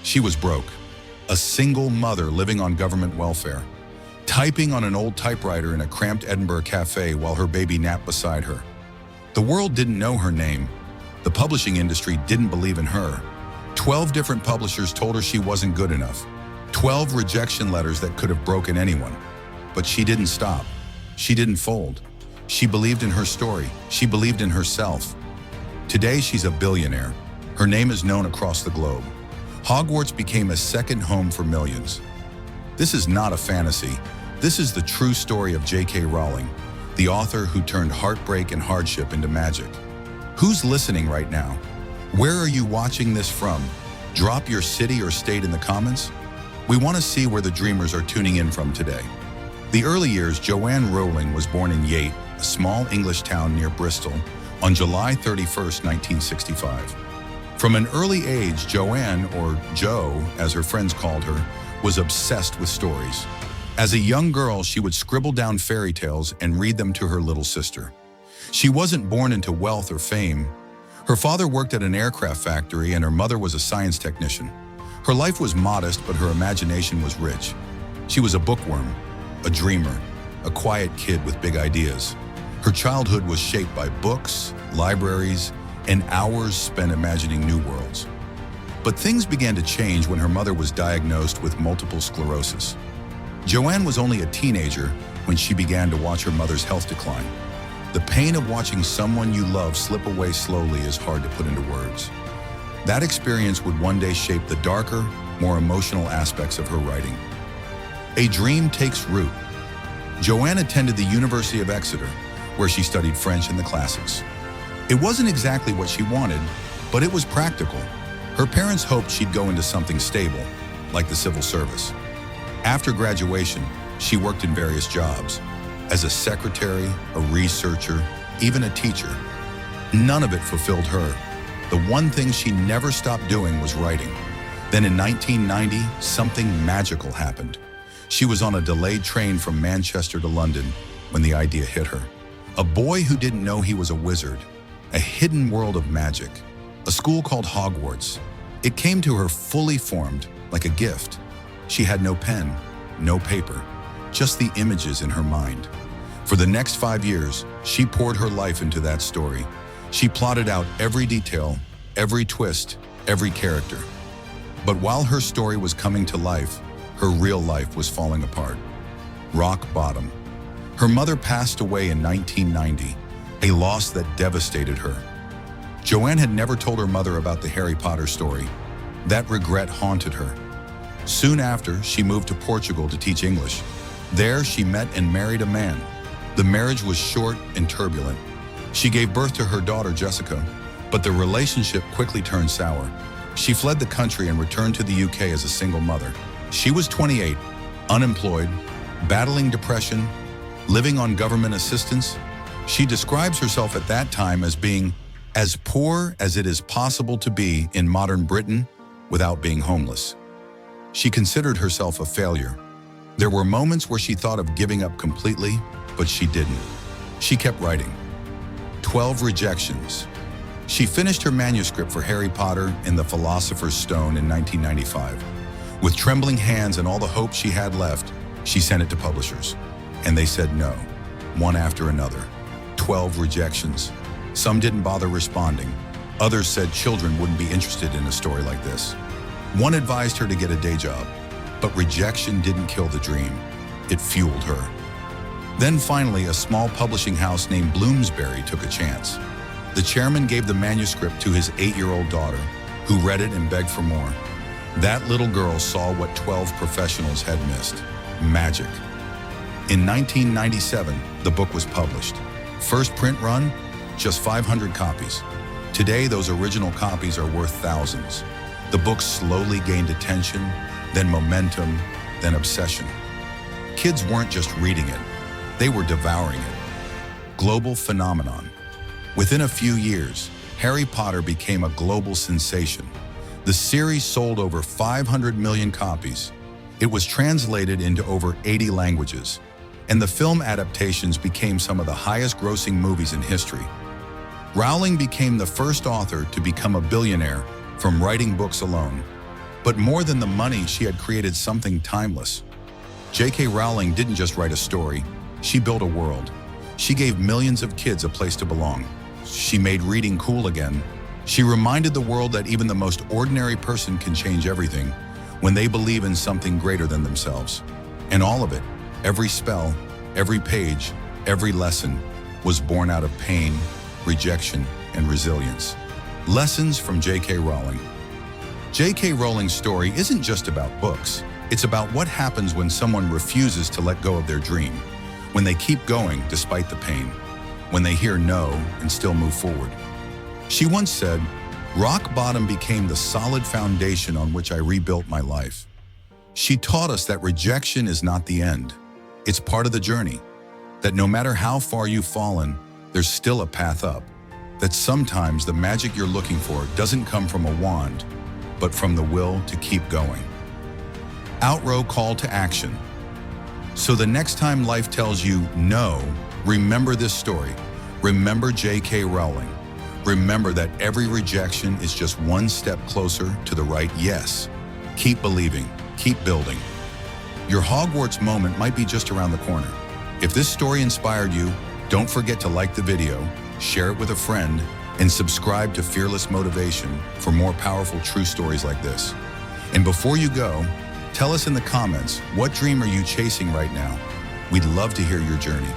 She was broke, a single mother living on government welfare, typing on an old typewriter in a cramped Edinburgh cafe while her baby napped beside her. The world didn't know her name. The publishing industry didn't believe in her. 12 different publishers told her she wasn't good enough. 12 rejection letters that could have broken anyone. But she didn't stop. She didn't fold. She believed in her story. She believed in herself. Today, she's a billionaire. Her name is known across the globe. Hogwarts became a second home for millions. This is not a fantasy. This is the true story of J.K. Rowling, the author who turned heartbreak and hardship into magic. Who's listening right now? Where are you watching this from? Drop your city or state in the comments. We want to see where the dreamers are tuning in from today. The early years, Joanne Rowling was born in Yate, a small English town near Bristol, on July 31st, 1965. From an early age, Joanne, or Jo, as her friends called her, was obsessed with stories. As a young girl, she would scribble down fairy tales and read them to her little sister. She wasn't born into wealth or fame. Her father worked at an aircraft factory and her mother was a science technician. Her life was modest, but her imagination was rich. She was a bookworm, a dreamer, a quiet kid with big ideas. Her childhood was shaped by books, libraries, and hours spent imagining new worlds. But things began to change when her mother was diagnosed with multiple sclerosis. Joanne was only a teenager when she began to watch her mother's health decline. The pain of watching someone you love slip away slowly is hard to put into words. That experience would one day shape the darker, more emotional aspects of her writing. A dream takes root. Joanne attended the University of Exeter, where she studied French and the classics. It wasn't exactly what she wanted, but it was practical. Her parents hoped she'd go into something stable, like the civil service. After graduation, she worked in various jobs, as a secretary, a researcher, even a teacher. None of it fulfilled her. The one thing she never stopped doing was writing. Then in 1990, something magical happened. She was on a delayed train from Manchester to London when the idea hit her. A boy who didn't know he was a wizard, a hidden world of magic, a school called Hogwarts. It came to her fully formed, like a gift. She had no pen, no paper, just the images in her mind. For the next 5 years, she poured her life into that story. She plotted out every detail, every twist, every character. But while her story was coming to life, her real life was falling apart. Rock bottom. Her mother passed away in 1990, a loss that devastated her. Joanne had never told her mother about the Harry Potter story. That regret haunted her. Soon after, she moved to Portugal to teach English. There, she met and married a man. The marriage was short and turbulent. She gave birth to her daughter, Jessica, but the relationship quickly turned sour. She fled the country and returned to the UK as a single mother. She was 28, unemployed, battling depression, living on government assistance. She describes herself at that time as being as poor as it is possible to be in modern Britain without being homeless. She considered herself a failure. There were moments where she thought of giving up completely, but she didn't. She kept writing. 12 rejections. She finished her manuscript for Harry Potter and the Philosopher's Stone in 1995. With trembling hands and all the hope she had left, she sent it to publishers. And they said no, one after another. 12 rejections. Some didn't bother responding. Others said children wouldn't be interested in a story like this. One advised her to get a day job, but rejection didn't kill the dream. It fueled her. Then finally, a small publishing house named Bloomsbury took a chance. The chairman gave the manuscript to his 8-year-old daughter, who read it and begged for more. That little girl saw what 12 professionals had missed: magic. In 1997, the book was published. First print run, just 500 copies. Today, those original copies are worth thousands. The book slowly gained attention, then momentum, then obsession. Kids weren't just reading it, they were devouring it. Global phenomenon. Within a few years, Harry Potter became a global sensation. The series sold over 500 million copies. It was translated into over 80 languages, and the film adaptations became some of the highest-grossing movies in history. Rowling became the first author to become a billionaire from writing books alone. But more than the money, she had created something timeless. J.K. Rowling didn't just write a story, she built a world. She gave millions of kids a place to belong. She made reading cool again. She reminded the world that even the most ordinary person can change everything when they believe in something greater than themselves. And all of it, every spell, every page, every lesson, was born out of pain, rejection, and resilience. Lessons from J.K. Rowling. J.K. Rowling's story isn't just about books. It's about what happens when someone refuses to let go of their dream, when they keep going despite the pain, when they hear no and still move forward. She once said, "Rock bottom became the solid foundation on which I rebuilt my life." She taught us that rejection is not the end. It's part of the journey, that no matter how far you've fallen, there's still a path up, that sometimes the magic you're looking for doesn't come from a wand, but from the will to keep going. Outrow call to action. So the next time life tells you no, remember this story. Remember J.K. Rowling. Remember that every rejection is just one step closer to the right yes. Keep believing, keep building. Your Hogwarts moment might be just around the corner. If this story inspired you, don't forget to like the video, share it with a friend, and subscribe to Fearless Motivation for more powerful true stories like this. And before you go, tell us in the comments, what dream are you chasing right now? We'd love to hear your journey.